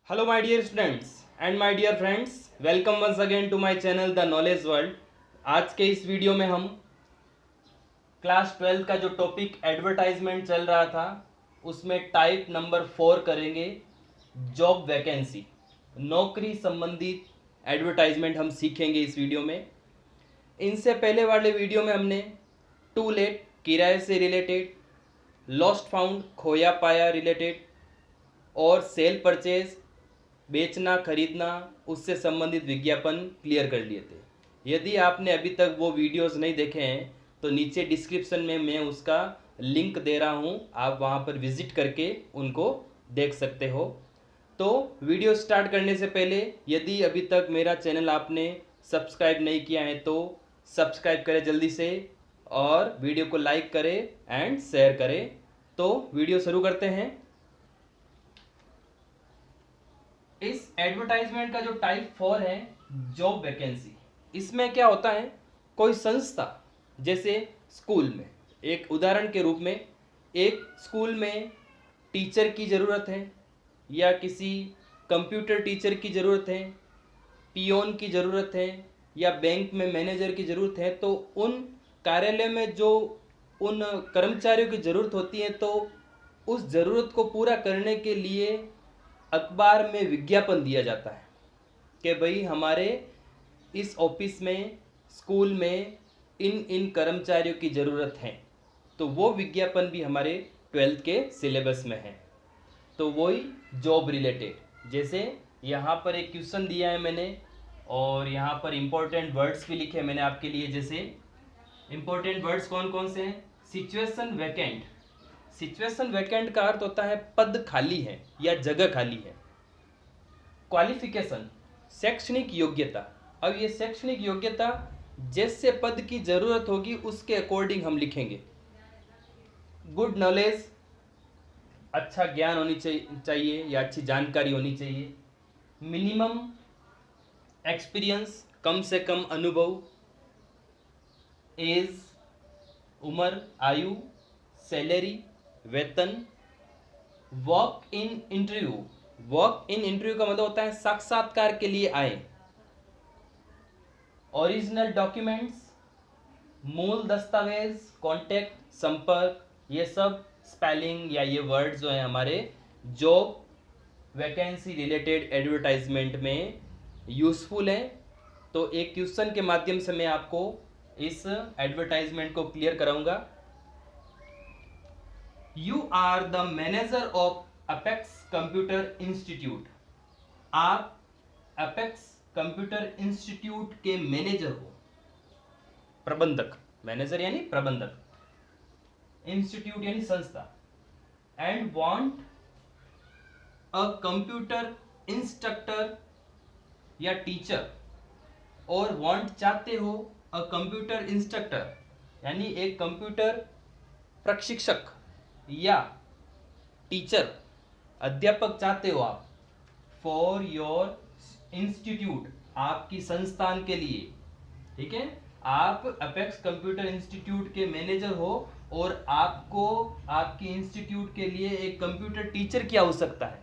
Hello my dear students and my dear friends, welcome once again to my channel The Knowledge World। आज के इस video में हम class 12 का जो टॉपिक एडवर्टाइजमेंट चल रहा था उसमें टाइप नंबर 4 करेंगे। जॉब वैकेंसी, नौकरी संबंधित एडवर्टाइजमेंट हम सीखेंगे इस वीडियो में। इनसे पहले वाले वीडियो में हमने टू लेट किराए से रिलेटेड, लॉस्ट फाउंड खोया पाया रिलेटेड और सेल परचेज बेचना खरीदना उससे संबंधित विज्ञापन क्लियर कर लिए थे। यदि आपने अभी तक वो वीडियोस नहीं देखे हैं तो नीचे डिस्क्रिप्शन में मैं उसका लिंक दे रहा हूँ, आप वहाँ पर विजिट करके उनको देख सकते हो। तो वीडियो स्टार्ट करने से पहले यदि अभी तक मेरा चैनल आपने सब्सक्राइब नहीं किया है तो सब्सक्राइब करें जल्दी से और वीडियो को लाइक करें एंड शेयर करें। तो वीडियो शुरू करते हैं। इस एडवर्टाइजमेंट का जो टाइप 4 है जॉब वैकेंसी, इसमें क्या होता है, कोई संस्था जैसे स्कूल में, एक उदाहरण के रूप में एक स्कूल में टीचर की ज़रूरत है या किसी कंप्यूटर टीचर की ज़रूरत है, पियोन की ज़रूरत है या बैंक में मैनेजर की ज़रूरत है, तो उन कार्यालय में जो उन कर्मचारियों की ज़रूरत होती है तो उस ज़रूरत को पूरा करने के लिए अखबार में विज्ञापन दिया जाता है कि भाई हमारे इस ऑफिस में, स्कूल में इन कर्मचारियों की ज़रूरत है। तो वो विज्ञापन भी हमारे 12th के सिलेबस में है। तो वही जॉब रिलेटेड, जैसे यहाँ पर एक क्वेश्चन दिया है मैंने और यहाँ पर इम्पोर्टेंट वर्ड्स भी लिखे मैंने आपके लिए। जैसे इम्पोर्टेंट वर्ड्स कौन कौन से हैं? Situation vacant. सिचुएशन वैकेंट का अर्थ होता है पद खाली है या जगह खाली है। क्वालिफिकेशन, शैक्षणिक योग्यता। अब ये शैक्षणिक योग्यता जैसे पद की जरूरत होगी उसके अकॉर्डिंग हम लिखेंगे। गुड नॉलेज, अच्छा ज्ञान होनी चाहिए या अच्छी जानकारी होनी चाहिए। मिनिमम एक्सपीरियंस, कम से कम अनुभव। एज, उम्र, आयु। सैलरी, वेतन। Walk in interview, walk in interview का मतलब होता है साक्षात्कार के लिए आए। ओरिजिनल डॉक्यूमेंट्स, मूल दस्तावेज, कॉन्टैक्ट, संपर्क। ये सब स्पेलिंग या ये वर्ड जो हैं हमारे जॉब वैकेंसी रिलेटेड एडवर्टाइजमेंट में यूजफुल हैं। तो एक क्वेश्चन के माध्यम से मैं आपको इस एडवर्टाइजमेंट को क्लियर कराऊंगा। You are the manager of Apex computer institute. आप अपेक्स कंप्यूटर इंस्टीट्यूट के मैनेजर हो, प्रबंधक। मैनेजर यानी प्रबंधक, इंस्टीट्यूट यानी संस्था। And want a computer instructor या टीचर, और वांट चाहते हो अ कंप्यूटर इंस्ट्रक्टर यानी एक कंप्यूटर प्रशिक्षक या टीचर, अध्यापक चाहते हो आप, फॉर योर इंस्टीट्यूट, आपकी संस्थान के लिए। ठीक है, आप अपेक्स कंप्यूटर इंस्टीट्यूट के मैनेजर हो और आपको आपके इंस्टीट्यूट के लिए एक कंप्यूटर टीचर की आवश्यकता है।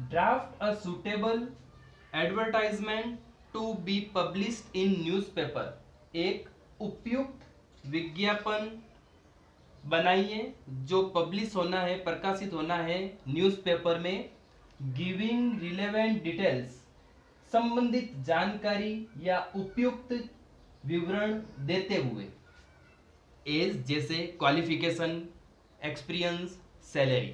Draft a suitable advertisement to be published in newspaper, एक उपयुक्त विज्ञापन बनाइए जो पब्लिश होना है, प्रकाशित होना है न्यूज़पेपर में। गिविंग रिलेवेंट डिटेल्स, संबंधित जानकारी या उपयुक्त विवरण देते हुए। एज जैसे क्वालिफिकेशन, एक्सपीरियंस, सैलरी।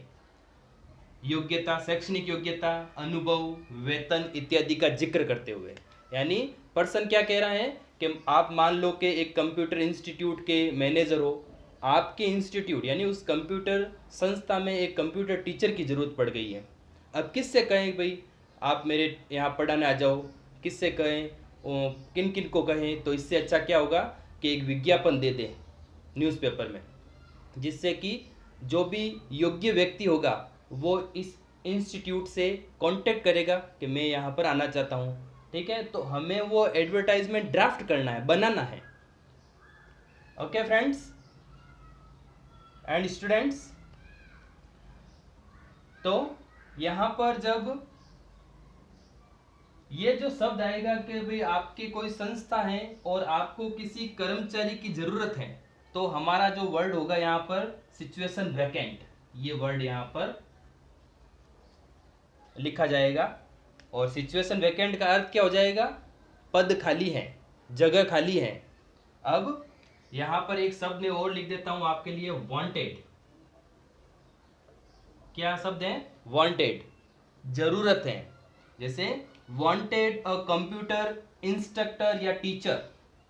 योग्यता, शैक्षणिक योग्यता, अनुभव, वेतन इत्यादि का जिक्र करते हुए। यानी पर्सन क्या कह रहा है कि आप मान लो कि एक कंप्यूटर इंस्टीट्यूट के मैनेजर हो, आपके इंस्टीट्यूट यानी उस कंप्यूटर संस्था में एक कंप्यूटर टीचर की ज़रूरत पड़ गई है। अब किससे कहें भाई आप मेरे यहाँ पढ़ाने आ जाओ, किससे कहें, किन किन को कहें? तो इससे अच्छा क्या होगा कि एक विज्ञापन दे दें न्यूज़पेपर में, जिससे कि जो भी योग्य व्यक्ति होगा वो इस इंस्टीट्यूट से कांटेक्ट करेगा कि मैं यहाँ पर आना चाहता हूँ। ठीक है, तो हमें वो एडवर्टाइजमेंट ड्राफ्ट करना है, बनाना है। ओके फ्रेंड्स एंड स्टूडेंट्स, तो यहाँ पर जब ये जो शब्द आएगा कि भाई आपकी कोई संस्था है और आपको किसी कर्मचारी की जरूरत है, तो हमारा जो वर्ड होगा यहाँ पर सिचुएशन वैकेंट, ये वर्ड यहाँ पर लिखा जाएगा। और सिचुएशन वैकेंट का अर्थ क्या हो जाएगा? पद खाली है, जगह खाली है। अब यहां पर एक शब्द में और लिख देता हूं आपके लिए, वांटेड। क्या शब्द है? वांटेड, जरूरत है। जैसे वांटेड अ कंप्यूटर इंस्ट्रक्टर या टीचर,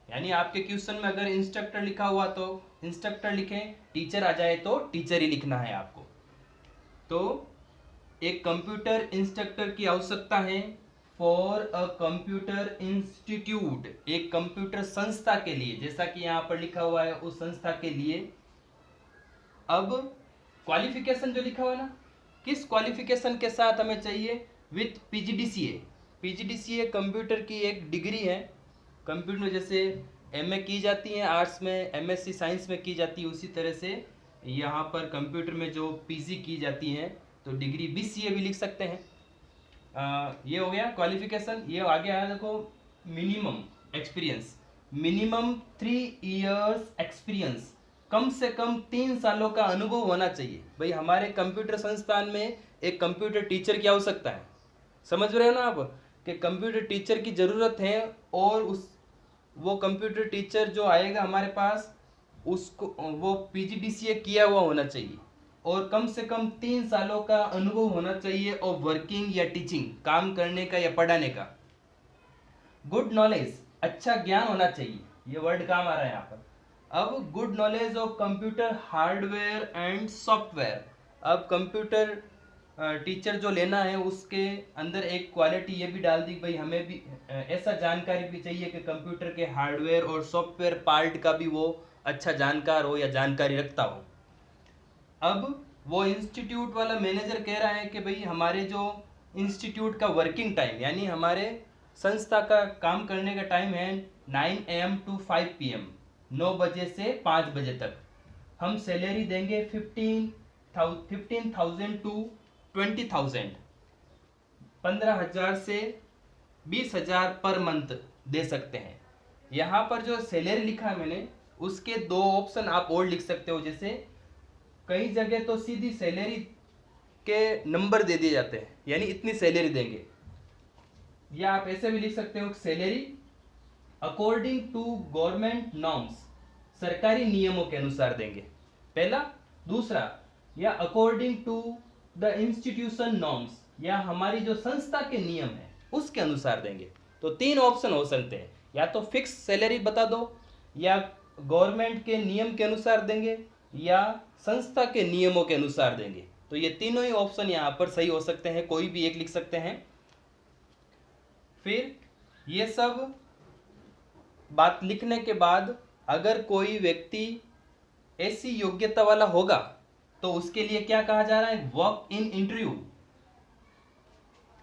यानी आपके क्वेश्चन में अगर इंस्ट्रक्टर लिखा हुआ तो इंस्ट्रक्टर लिखें, टीचर आ जाए तो टीचर ही लिखना है आपको। तो एक कंप्यूटर इंस्ट्रक्टर की आवश्यकता है फॉर अ कंप्यूटर इंस्टीट्यूट, एक कंप्यूटर संस्था के लिए, जैसा कि यहाँ पर लिखा हुआ है उस संस्था के लिए। अब क्वालिफिकेशन जो लिखा हुआ है ना, किस क्वालिफिकेशन के साथ हमें चाहिए? With PGDCA. पीजीडीसीए कंप्यूटर की एक डिग्री है। कंप्यूटर में जैसे एमए की जाती है आर्ट्स में, एमएससी साइंस में की जाती है, उसी तरह से यहाँ पर कंप्यूटर में जो पीजी की जाती है तो डिग्री बीसीए भी लिख सकते हैं। ये हो गया क्वालिफिकेशन। ये आगे आया देखो, minimum experience, minimum 3 years experience, कम से कम 3 सालों का अनुभव होना चाहिए। भाई हमारे कंप्यूटर संस्थान में एक कंप्यूटर टीचर की आवश्यकता है, समझ रहे हो ना आप, कि कंप्यूटर टीचर की ज़रूरत है। और वो कंप्यूटर टीचर जो आएगा हमारे पास, उसको वो पीजीडीसीए किया हुआ होना चाहिए और कम से कम 3 सालों का अनुभव होना चाहिए और वर्किंग या टीचिंग, काम करने का या पढ़ाने का। गुड नॉलेज, अच्छा ज्ञान होना चाहिए, ये वर्ड काम आ रहा है यहाँ पर। अब good knowledge of computer hardware and software. अब कंप्यूटर टीचर जो लेना है उसके अंदर एक क्वालिटी ये भी डाल दी, भाई हमें भी ऐसा जानकारी भी चाहिए कि कंप्यूटर के हार्डवेयर और सॉफ्टवेयर पार्ट का भी वो अच्छा जानकार हो या जानकारी रखता हो। अब वो इंस्टीट्यूट वाला मैनेजर कह रहा है कि भाई हमारे जो इंस्टीट्यूट का वर्किंग टाइम, यानी हमारे संस्था का काम करने का टाइम है 9 AM to 5 PM, 9 बजे से 5 बजे तक। हम सैलरी देंगे 15,000 to 20,000, 15,000 से 20,000 पर मंथ दे सकते हैं। यहाँ पर जो सैलरी लिखा है मैंने, उसके 2 ऑप्शन आप और लिख सकते हो। जैसे कई जगह तो सीधी सैलरी के नंबर दे दिए जाते हैं, यानी इतनी सैलरी देंगे, या आप ऐसे भी लिख सकते हो salary according to government norms, सरकारी नियमों के अनुसार देंगे, पहला। दूसरा, या according to the institution norms, या हमारी जो संस्था के नियम है उसके अनुसार देंगे। तो 3 ऑप्शन हो सकते हैं, या तो फिक्स सैलरी बता दो, या गवर्नमेंट के नियम के अनुसार देंगे, या संस्था के नियमों के अनुसार देंगे। तो ये तीनों ही ऑप्शन यहाँ पर सही हो सकते हैं, कोई भी एक लिख सकते हैं। फिर ये सब बात लिखने के बाद अगर कोई व्यक्ति ऐसी योग्यता वाला होगा तो उसके लिए क्या कहा जा रहा है? Walk in interview.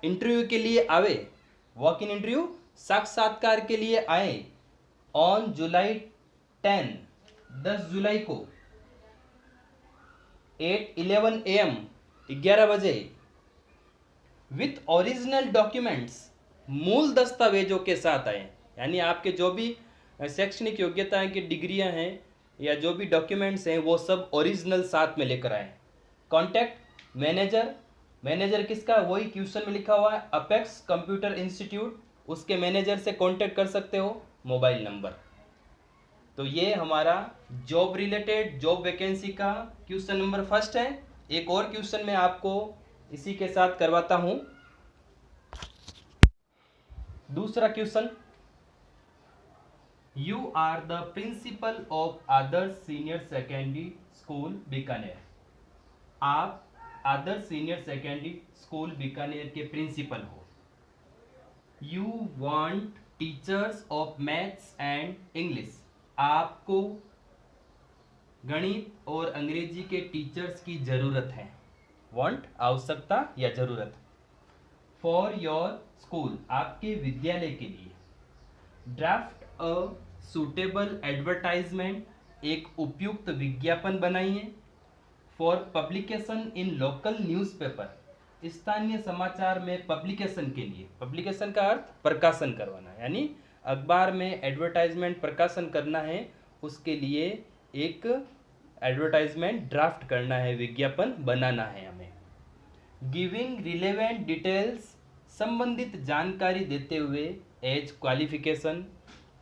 इंटरव्यू के लिए आवे, वॉक इन इंटरव्यू, साक्षात्कार के लिए आए ऑन जुलाई 10, 10 जुलाई को 11 AM, 11 बजे, विथ ओरिजिनल डॉक्यूमेंट्स, मूल दस्तावेजों के साथ आए। यानी आपके जो भी शैक्षणिक योग्यताएं की डिग्रियां हैं या जो भी डॉक्यूमेंट्स हैं वो सब ओरिजिनल साथ में लेकर आए। कॉन्टैक्ट मैनेजर, मैनेजर किसका? वही क्वेश्चन में लिखा हुआ है, अपेक्स कंप्यूटर इंस्टीट्यूट, उसके मैनेजर से कांटेक्ट कर सकते हो, मोबाइल नंबर। तो ये हमारा जॉब रिलेटेड, जॉब वैकेंसी का क्वेश्चन नंबर फर्स्ट है। एक और क्वेश्चन मैं आपको इसी के साथ करवाता हूं। दूसरा question, you are the principal of Adarsh senior secondary school Bikaner. आप Adarsh senior secondary school Bikaner के प्रिंसिपल हो। You want teachers of maths and English. आपको गणित और अंग्रेजी के टीचर्स की जरूरत है। वांट, आवश्यकता या जरूरत। फॉर योर स्कूल, आपके विद्यालय के लिए। ड्राफ्ट अ सुटेबल एडवर्टाइजमेंट, एक उपयुक्त विज्ञापन बनाइए। For publication in local newspaper, स्थानीय समाचार में पब्लिकेशन के लिए, पब्लिकेशन का अर्थ प्रकाशन करवाना, यानी अखबार में एडवर्टाइजमेंट प्रकाशन करना है, उसके लिए एक एडवर्टाइजमेंट ड्राफ्ट करना है, विज्ञापन बनाना है हमें। गिविंग रिलेवेंट डिटेल्स, संबंधित जानकारी देते हुए, as qualification,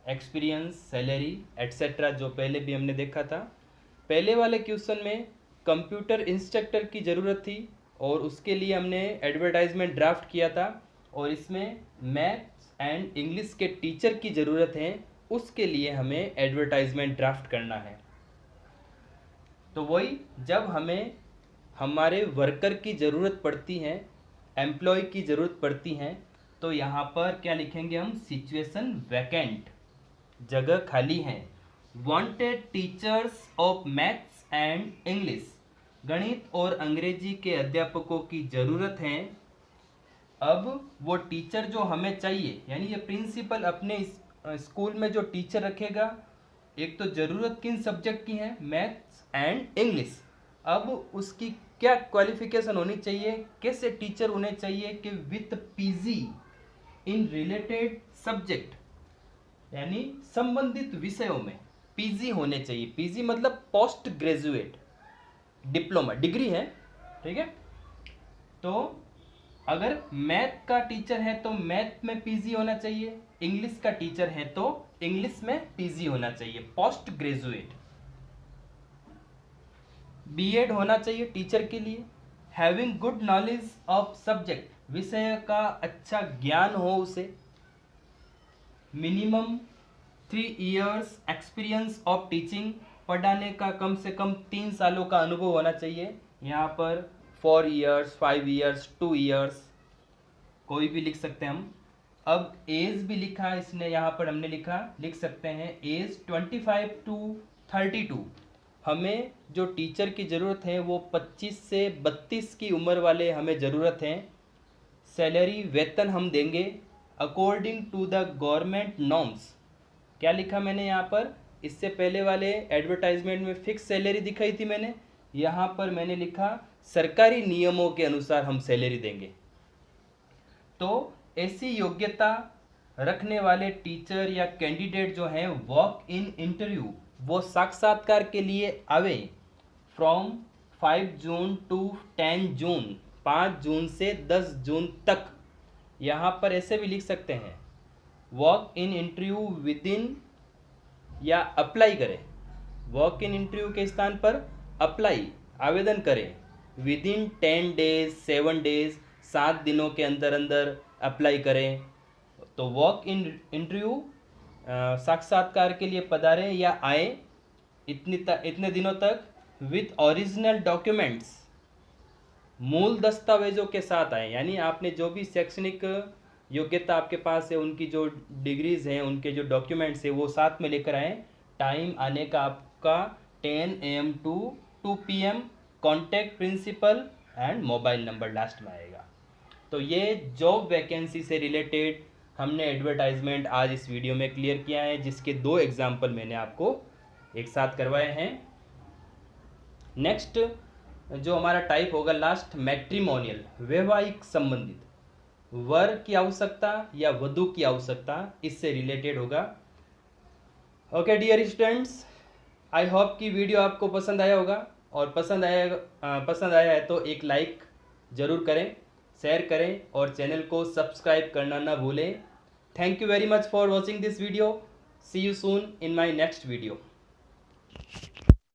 experience, salary etcetera, जो पहले भी हमने देखा था। पहले वाले क्वेश्चन में कंप्यूटर इंस्ट्रक्टर की ज़रूरत थी और उसके लिए हमने एडवर्टाइजमेंट ड्राफ्ट किया था, और इसमें मैथ्स एंड इंग्लिश के टीचर की ज़रूरत है, उसके लिए हमें एडवर्टाइजमेंट ड्राफ्ट करना है। तो वही, जब हमें हमारे वर्कर की ज़रूरत पड़ती है, एम्प्लॉय की ज़रूरत पड़ती है, तो यहाँ पर क्या लिखेंगे हम, सिचुएशन वैकेंट, जगह खाली है। Wanted teachers of maths and English, गणित और अंग्रेजी के अध्यापकों की ज़रूरत है। अब वो टीचर जो हमें चाहिए, यानी ये प्रिंसिपल अपने स्कूल में जो टीचर रखेगा, एक तो ज़रूरत किन सब्जेक्ट की है, मैथ्स एंड इंग्लिश। अब उसकी क्या क्वालिफिकेशन होनी चाहिए, कैसे टीचर होने चाहिए कि with PG in related subject, यानी संबंधित विषयों में पीजी होने चाहिए। पीजी मतलब पोस्ट ग्रेजुएट डिप्लोमा, डिग्री है, ठीक है। तो अगर मैथ का टीचर है तो मैथ में पीजी होना चाहिए, इंग्लिश का टीचर है तो इंग्लिश में पीजी होना चाहिए, पोस्ट ग्रेजुएट। बीएड होना चाहिए टीचर के लिए। Having good knowledge of subject, विषय का अच्छा ज्ञान हो उसे। Minimum 3 years experience of teaching, पढ़ाने का कम से कम 3 सालों का अनुभव होना चाहिए। यहाँ पर 4 इयर्स, 5 इयर्स, 2 इयर्स, कोई भी लिख सकते हैं हम। अब एज भी लिखा इसने, यहाँ पर हमने लिखा, लिख सकते हैं एज 25 to 32। हमें जो टीचर की ज़रूरत है वो 25 से 32 की उम्र वाले हमें ज़रूरत है। सैलरी, वेतन हम देंगे according to the government norms. क्या लिखा मैंने यहाँ पर, इससे पहले वाले एडवर्टाइजमेंट में फिक्स सैलरी दिखाई थी मैंने, यहाँ पर मैंने लिखा सरकारी नियमों के अनुसार हम सैलरी देंगे। तो ऐसी योग्यता रखने वाले टीचर या कैंडिडेट जो हैं, वॉक इन इंटरव्यू, वो साक्षात्कार के लिए आवे फ्रॉम 5 जून टू 10 जून, 5 जून से 10 जून तक। यहाँ पर ऐसे भी लिख सकते हैं, walk in interview with in, या अप्लाई करें, वॉक इन इंटरव्यू के स्थान पर अप्लाई, आवेदन करें, विद इन 10 डेज, 7 डेज, 7 दिनों के अंदर अंदर अप्लाई करें। तो वॉक इन इंटरव्यू, साक्षात्कार के लिए पधारें या आए इतने दिनों तक, विथ ओरिजिनल डॉक्यूमेंट्स, मूल दस्तावेजों के साथ आए, यानी आपने जो भी शैक्षणिक योग्यता आपके पास है, उनकी जो डिग्रीज हैं, उनके जो डॉक्यूमेंट्स हैं, वो साथ में लेकर आए। टाइम आने का आपका 10 AM to 2 PM, contact principal and mobile number last में आएगा। तो ये जॉब वैकेंसी से रिलेटेड हमने एडवर्टाइजमेंट आज इस वीडियो में क्लियर किया है, जिसके 2 एग्जाम्पल मैंने आपको एक साथ करवाए हैं। नेक्स्ट जो हमारा टाइप होगा लास्ट, मैट्रिमोनियल, वैवाहिक संबंधित, वर की आवश्यकता या वधू की आवश्यकता, इससे रिलेटेड होगा। Okay dear students, I hope कि वीडियो आपको पसंद आया होगा, और पसंद आया है तो एक लाइक ज़रूर करें, शेयर करें और चैनल को सब्सक्राइब करना ना भूलें। Thank you very much for watching this video. See you soon in my next video.